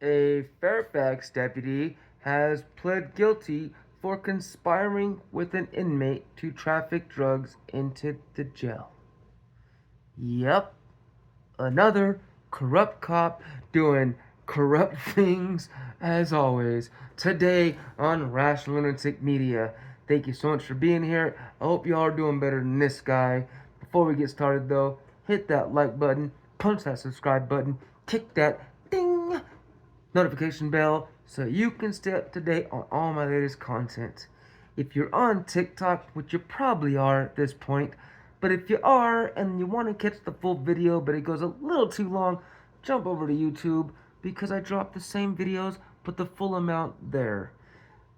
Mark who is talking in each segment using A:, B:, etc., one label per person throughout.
A: A Fairfax deputy has pled guilty for conspiring with an inmate to traffic drugs into the jail. Yep, another corrupt cop doing corrupt things as always. Today on Rash Lunatic Media. Thank you so much for being here. I hope y'all are doing better than this guy. Before we get started though, hit that like button, punch that subscribe button, kick that ding notification bell so you can stay up to date on all my latest content. If you're on TikTok, which you probably are at this point, but if you are and you want to catch the full video but it goes a little too long, jump over to YouTube because I drop the same videos but the full amount there.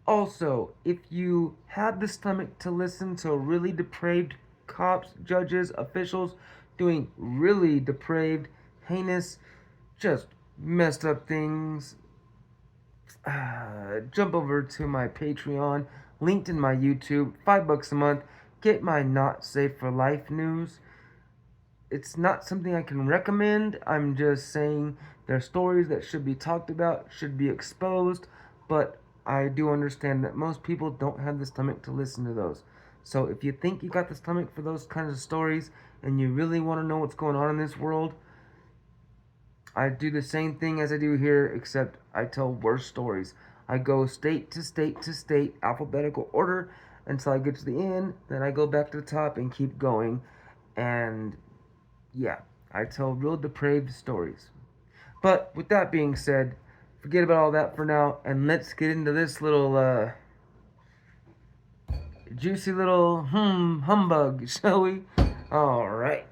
A: Also, if you have the stomach to listen to really depraved cops, judges, officials doing really depraved, heinous, just messed up things, jump over to my Patreon, linked in my YouTube, $5 a month. Get my not safe for life news. It's not something I can recommend. I'm just saying they're stories that should be talked about, should be exposed, but I do understand that most people don't have the stomach to listen to those. So if you think you got the stomach for those kinds of stories and you really want to know what's going on in this world, I do the same thing as I do here, except I tell worse stories. I go state to state to state, alphabetical order, until I get to the end. Then I go back to the top and keep going. And yeah, I tell real depraved stories. But with that being said, forget about all that for now, and let's get into this little juicy little humbug, shall we? All right.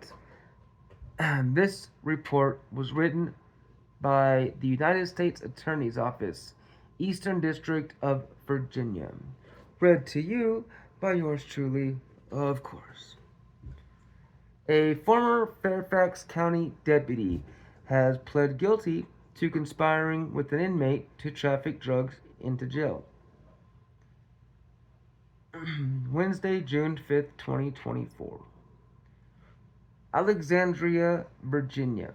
A: This report was written by the United States Attorney's Office, Eastern District of Virginia. Read to you by yours truly, of course. A former Fairfax County deputy has pled guilty to conspiring with an inmate to traffic drugs into jail. Wednesday, June 5th, 2024. Alexandria, Virginia.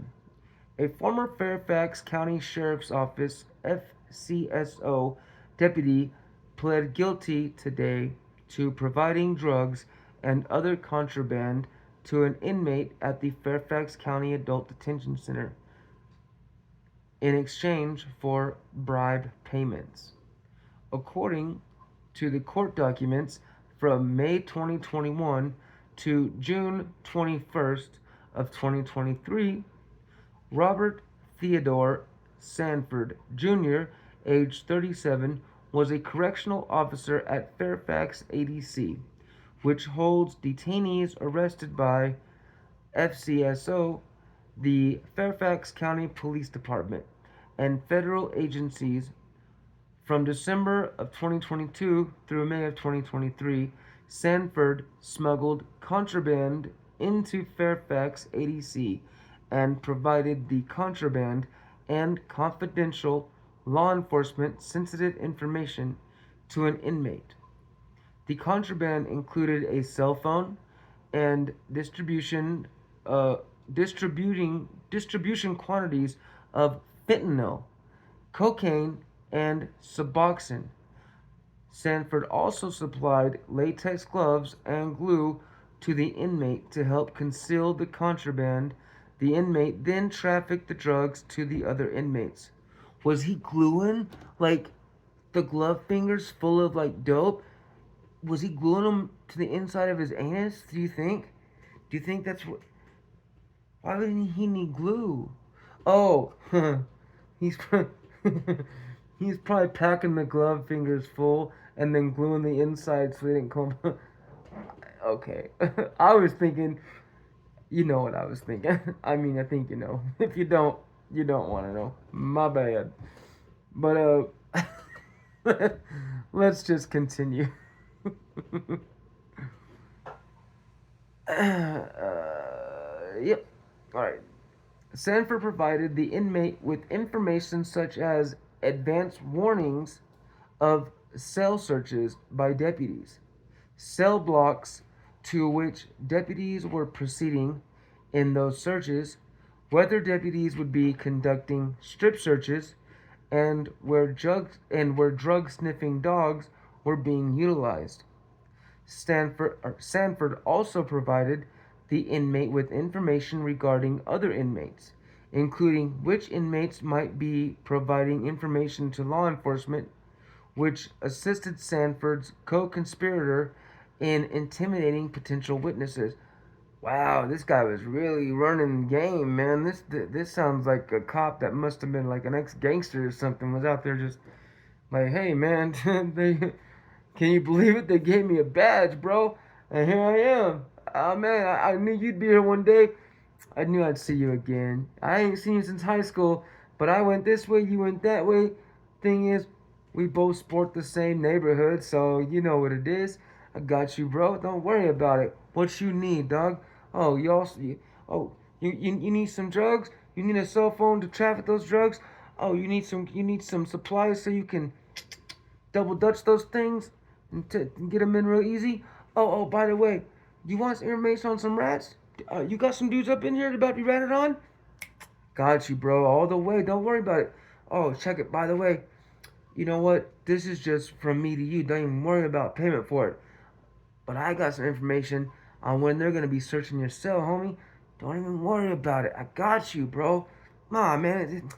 A: A former Fairfax County Sheriff's Office FCSO deputy pled guilty today to providing drugs and other contraband to an inmate at the Fairfax County Adult Detention Center in exchange for bribe payments. According to the court documents from May 2021 to June 21st of 2023, Robert Theodore Sanford, Jr., age 37, was a correctional officer at Fairfax ADC, which holds detainees arrested by FCSO, the Fairfax County Police Department, and federal agencies. From December of 2022 through May of 2023, Sanford smuggled contraband into Fairfax ADC and provided the contraband and confidential law enforcement sensitive information to an inmate. The contraband included a cell phone and distribution quantities of fentanyl, cocaine, and Suboxone. Sanford also supplied latex gloves and glue to the inmate to help conceal the contraband. The inmate then trafficked the drugs to the other inmates. Was he gluing like the glove fingers full of like dope? Was he gluing them to the inside of his anus? Do you think? Do you think that's what? Why would he need glue? Oh, he's he's probably packing the glove fingers full and then gluing the inside so they didn't come. Okay, I was thinking. You know what I was thinking. I mean, I think you know. If you don't, you don't want to know. My bad. But let's just continue. Yep. All right. Sanford provided the inmate with information such as advance warnings of cell searches by deputies, cell blocks to which deputies were proceeding in those searches, whether deputies would be conducting strip searches, where drug sniffing dogs were being utilized. Sanford also provided the inmate with information regarding other inmates, including which inmates might be providing information to law enforcement, which assisted Sanford's co-conspirator in intimidating potential witnesses. Wow, this guy was really running the game, man. This sounds like a cop that must have been like an ex-gangster or something. Was out there just like, hey, man, they can you believe it? They gave me a badge, bro, and here I am. Oh man, I knew you'd be here one day. I knew I'd see you again. I ain't seen you since high school, but I went this way, you went that way. Thing is, we both sport the same neighborhood, so you know what it is. I got you, bro. Don't worry about it. What you need, dog? Oh, you need some drugs? You need a cell phone to traffic those drugs? Oh, you need some supplies so you can double dutch those things and get them in real easy. Oh, by the way, you want some information on some rats? You got some dudes up in here about to be ratted on? Got you, bro, all the way. Don't worry about it. Oh, check it. By the way, you know what? This is just from me to you. Don't even worry about payment for it. But I got some information on when they're gonna be searching your cell, homie. Don't even worry about it. I got you, bro. Nah, man.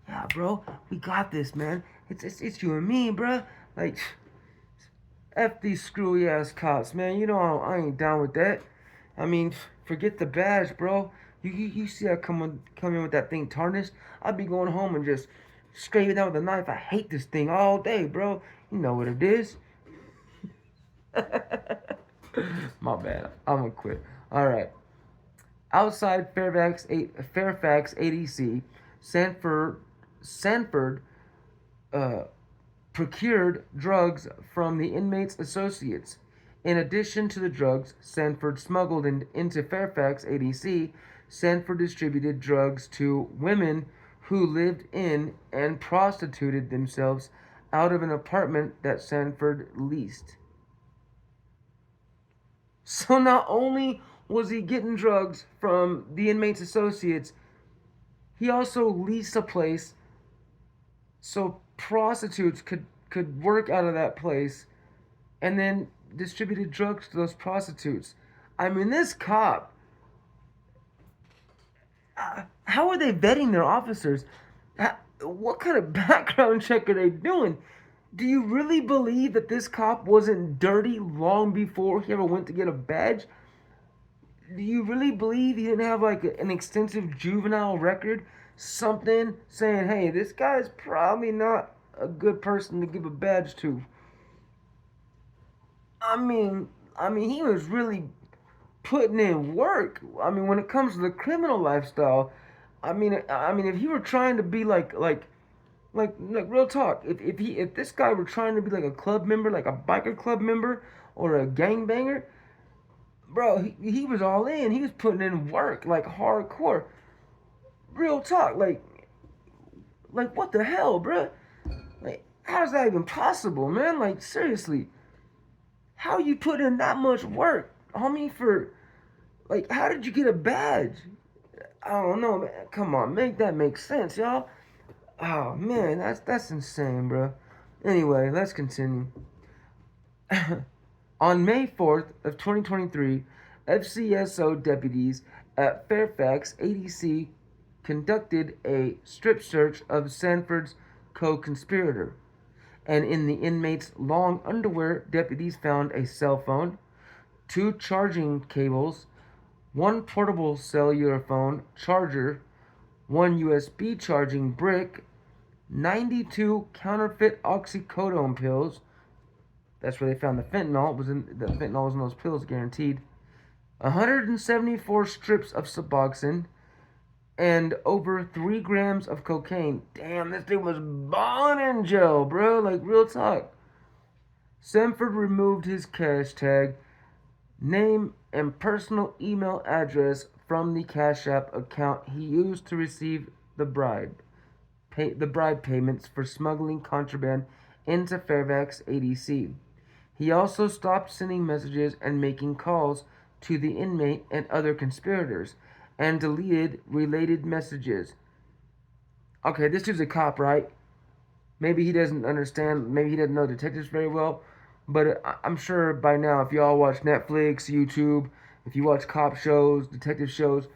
A: Yeah, bro. We got this, man. It's you and me, bro. Like, F these screwy ass cops, man. You know I ain't down with that. I mean, forget the badge, bro. You see I come in with that thing tarnished? I'd be going home and just scraping it out with a knife. I hate this thing all day, bro. You know what it is. My bad. I'm gonna quit. All right. Outside Fairfax ADC, Sanford uh, procured drugs from the inmates' associates. In addition to the drugs Sanford smuggled into Fairfax ADC, Sanford distributed drugs to women who lived in and prostituted themselves out of an apartment that Sanford leased. So not only was he getting drugs from the inmates' associates, he also leased a place so prostitutes could work out of that place and then distributed drugs to those prostitutes. I mean, this cop, how are they vetting their officers? What kind of background check are they doing? Do you really believe that this cop wasn't dirty long before he ever went to get a badge? Do you really believe he didn't have like an extensive juvenile record? Something saying, hey, this guy's probably not a good person to give a badge to. I mean, he was really putting in work. I mean, when it comes to the criminal lifestyle, I mean, if he were trying to be like real talk, if this guy were trying to be like a club member, like a biker club member or a gangbanger, bro, he was all in. He was putting in work like hardcore. Real talk, like what the hell, bro? Like, how is that even possible, man? Like, seriously, how you put in that much work, homie? For like, how did you get a badge? I don't know, man. Come on, make that make sense, y'all. Oh man, that's insane, bro. Anyway, let's continue. On May 4th of 2023, FCSO deputies at Fairfax ADC conducted a strip search of Sanford's co-conspirator, and in the inmate's long underwear, deputies found a cell phone, two charging cables, one portable cellular phone charger, one USB charging brick, 92 counterfeit oxycodone pills. That's where they found the fentanyl. The fentanyl was in those pills, guaranteed. 174 strips of Suboxone and over 3 grams of cocaine. Damn, this dude was balling in jail, bro. Like, real talk. Sanford removed his cash tag, name, and personal email address from the Cash App account he used to receive the bribe payments for smuggling contraband into Fairfax ADC. He also stopped sending messages and making calls to the inmate and other conspirators, and deleted related messages. Okay, this dude's a cop, right? Maybe he doesn't understand. Maybe he doesn't know detectives very well. But I'm sure by now, if y'all watch Netflix, YouTube, if you watch cop shows, detective shows,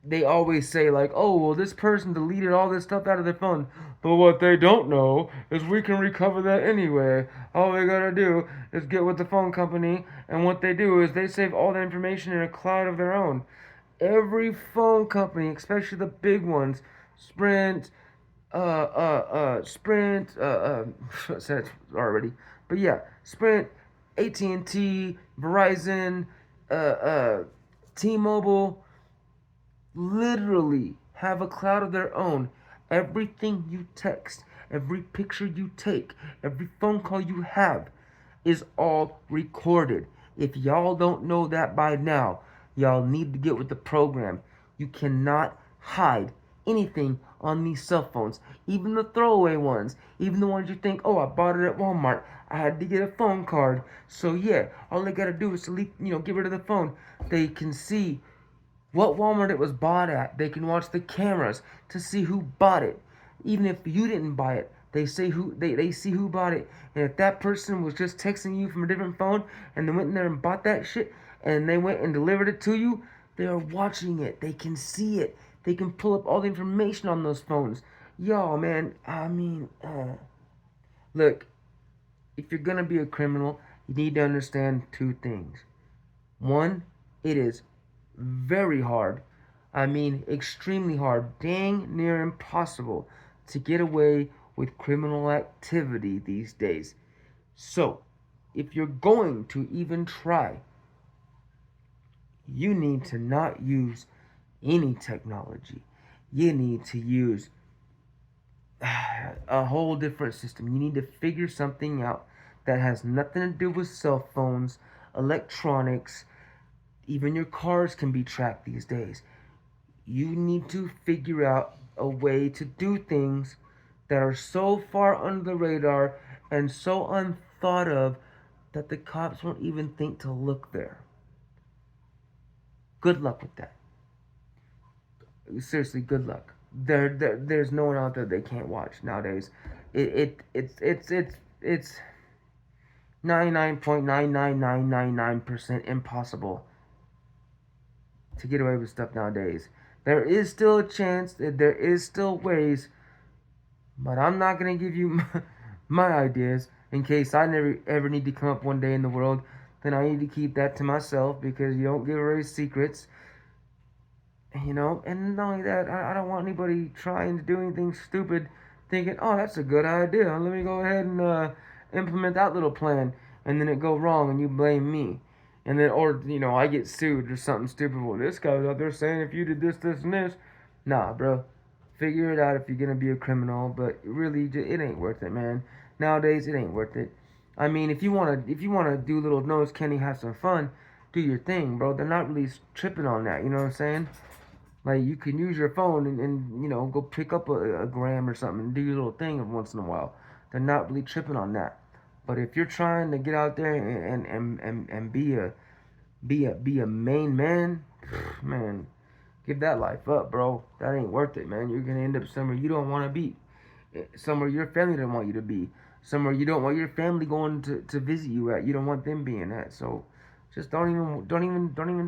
A: they always say like, "Oh, well, this person deleted all this stuff out of their phone." But what they don't know is we can recover that anyway. All we gotta do is get with the phone company, and what they do is they save all the information in a cloud of their own. Every phone company, especially the big ones, Sprint, Sprint, said already, but yeah, Sprint, AT&T, Verizon, uh, uh, T-Mobile, literally have a cloud of their own. Everything you text, every picture you take, every phone call you have is all recorded. If y'all don't know that by now, y'all need to get with the program. You cannot hide anything on these cell phones, even the throwaway ones, even the ones you think, oh, I bought it at Walmart. I had to get a phone card. So yeah, all they gotta do is delete, get rid of the phone. They can see what Walmart it was bought at. They can watch the cameras to see who bought it. Even if you didn't buy it, they see who bought it. And if that person was just texting you from a different phone and they went in there and bought that shit and they went and delivered it to you, they are watching it. They can see it. They can pull up all the information on those phones. Y'all, man, look, if you're gonna be a criminal, you need to understand two things. One, it is very hard. I mean, extremely hard, dang near impossible to get away with criminal activity these days. So, if you're going to even try, you need to not use any technology. You need to use a whole different system. You need to figure something out that has nothing to do with cell phones, electronics, even your cars can be tracked these days. You need to figure out a way to do things that are so far under the radar and so unthought of that the cops won't even think to look there. Good luck with that. Seriously, good luck. There's no one out there they can't watch nowadays. It's 99.99999% impossible to get away with stuff nowadays. There is still a chance that there is still ways, but I'm not gonna give you my ideas in case I never ever need to come up one day in the world. Then I need to keep that to myself because you don't give away secrets, And not only that, I don't want anybody trying to do anything stupid, thinking, "Oh, that's a good idea. Let me go ahead and implement that little plan," and then it go wrong and you blame me. And then, or I get sued or something stupid. Well, this guy's out there saying if you did this, this, and this. Nah, bro. Figure it out if you're gonna be a criminal, but really, it ain't worth it, man. Nowadays, it ain't worth it. I mean, if you wanna do little nose candy, have some fun, do your thing, bro. They're not really tripping on that. You know what I'm saying? Like you can use your phone and go pick up a gram or something and do your little thing once in a while. They're not really tripping on that. But if you're trying to get out there and be a main man, man, give that life up, bro. That ain't worth it, man. You're gonna end up somewhere you don't want to be, somewhere your family don't want you to be, somewhere you don't want your family going to visit you at. You don't want them being at. So just don't even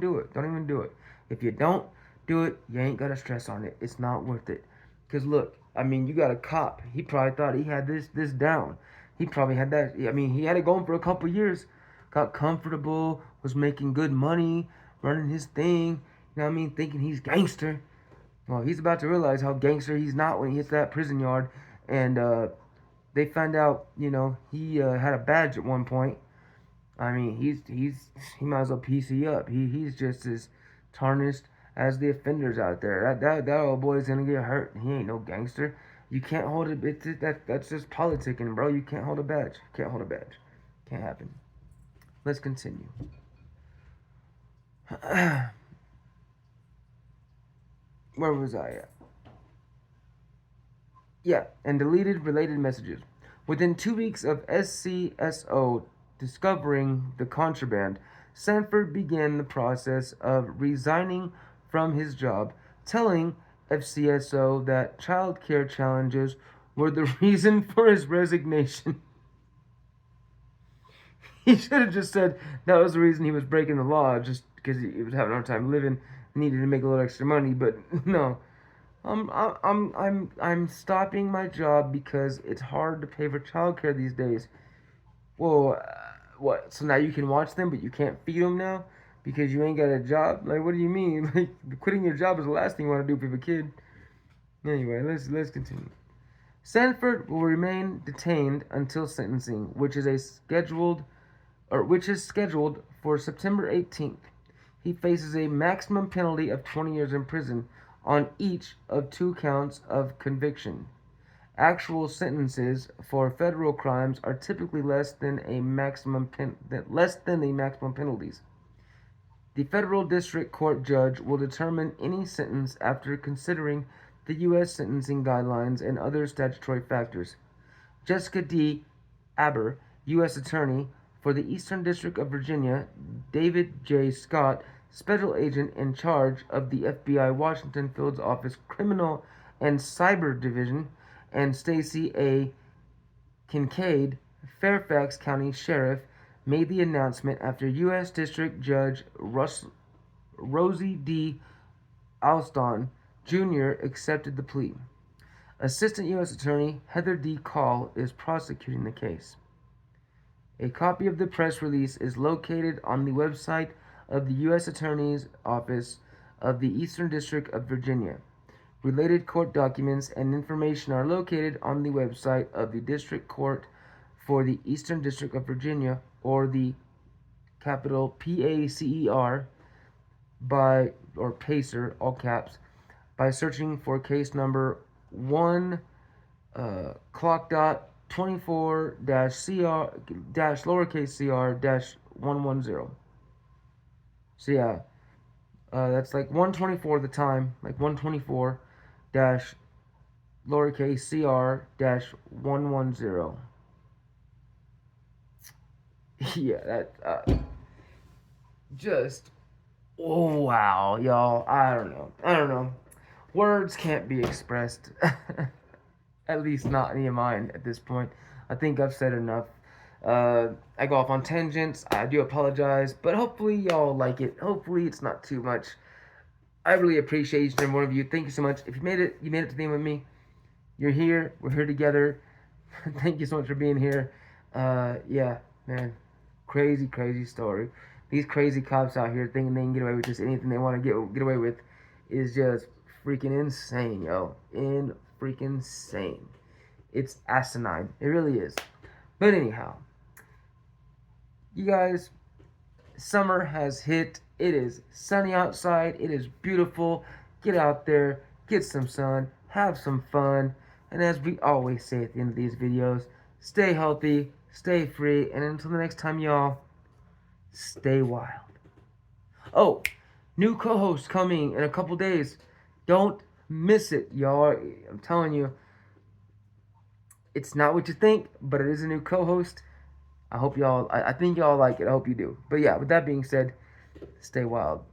A: do it. Don't even do it. If you don't do it, you ain't gotta stress on it. It's not worth it. Cause look, I mean, you got a cop. He probably thought he had this down. He probably had that. I mean, he had it going for a couple years. Got comfortable, was making good money, running his thing. You know what I mean? Thinking he's gangster. Well, he's about to realize how gangster he's not when he hits that prison yard. And they find out, he had a badge at one point. I mean, he might as well PC up. He's just as tarnished as the offenders out there. That old boy's gonna get hurt. He ain't no gangster. You can't hold it. That's just politicking, bro. You can't hold a badge. Can't hold a badge. Can't happen. Let's continue. Where was I at? Yeah, and deleted related messages. Within 2 weeks of SCSO discovering the contraband, Sanford began the process of resigning from his job, telling FCSO that child care challenges were the reason for his resignation. He should have just said that was the reason he was breaking the law, just because he was having a hard time living, needed to make a little extra money. But no, I'm stopping my job because it's hard to pay for childcare these days. Well, what? So now you can watch them, but you can't feed them now because you ain't got a job. Like, what do you mean? Like, quitting your job is the last thing you want to do if you have a kid. Anyway, let's continue. Sanford will remain detained until sentencing, which is scheduled for September 18th. He faces a maximum penalty of 20 years in prison on each of 2 counts of conviction. Actual sentences for federal crimes are typically less than the maximum penalties. The federal district court judge will determine any sentence after considering the U.S. sentencing guidelines and other statutory factors. Jessica D. Aber, U.S. Attorney for the Eastern District of Virginia, David J. Scott, Special Agent in charge of the FBI Washington Field Office Criminal and Cyber Division, and Stacy A. Kincaid, Fairfax County Sheriff, made the announcement after U.S. District Judge Rosie D. Alston, Jr. accepted the plea. Assistant U.S. Attorney Heather D. Call is prosecuting the case. A copy of the press release is located on the website of the U.S. Attorney's Office of the Eastern District of Virginia. Related court documents and information are located on the website of the District Court for the Eastern District of Virginia, or the capital PACER, or PACER, all caps, by searching for case number 1 clock dot 24 CR lowercase cr 110. So yeah, that's like 124 at the time, like 124 lowercase cr 110. Yeah, that just, oh wow, y'all. I don't know. Words can't be expressed. At least not in your mind at this point. I think I've said enough. I go off on tangents. I do apologize, but hopefully y'all like it. Hopefully it's not too much. I really appreciate each and every one of you. Thank you so much. If you made it to the end with me. You're here. We're here together. Thank you so much for being here. Yeah, man. Crazy story. These crazy cops out here thinking they can get away with just anything they want to get away with is just freaking insane, yo. Freaking insane. It's asinine. It really is. But anyhow, you guys, summer has hit. It is sunny outside. It is beautiful. Get out there, get some sun, have some fun. And as we always say at the end of these videos, stay healthy, stay free, and until the next time, y'all, stay wild. Oh, new co-host coming in a couple days. Don't miss it, y'all. I'm telling you, it's not what you think, but it is a new co-host. I hope y'all, I think y'all like it. I hope you do. But yeah, with that being said, stay wild.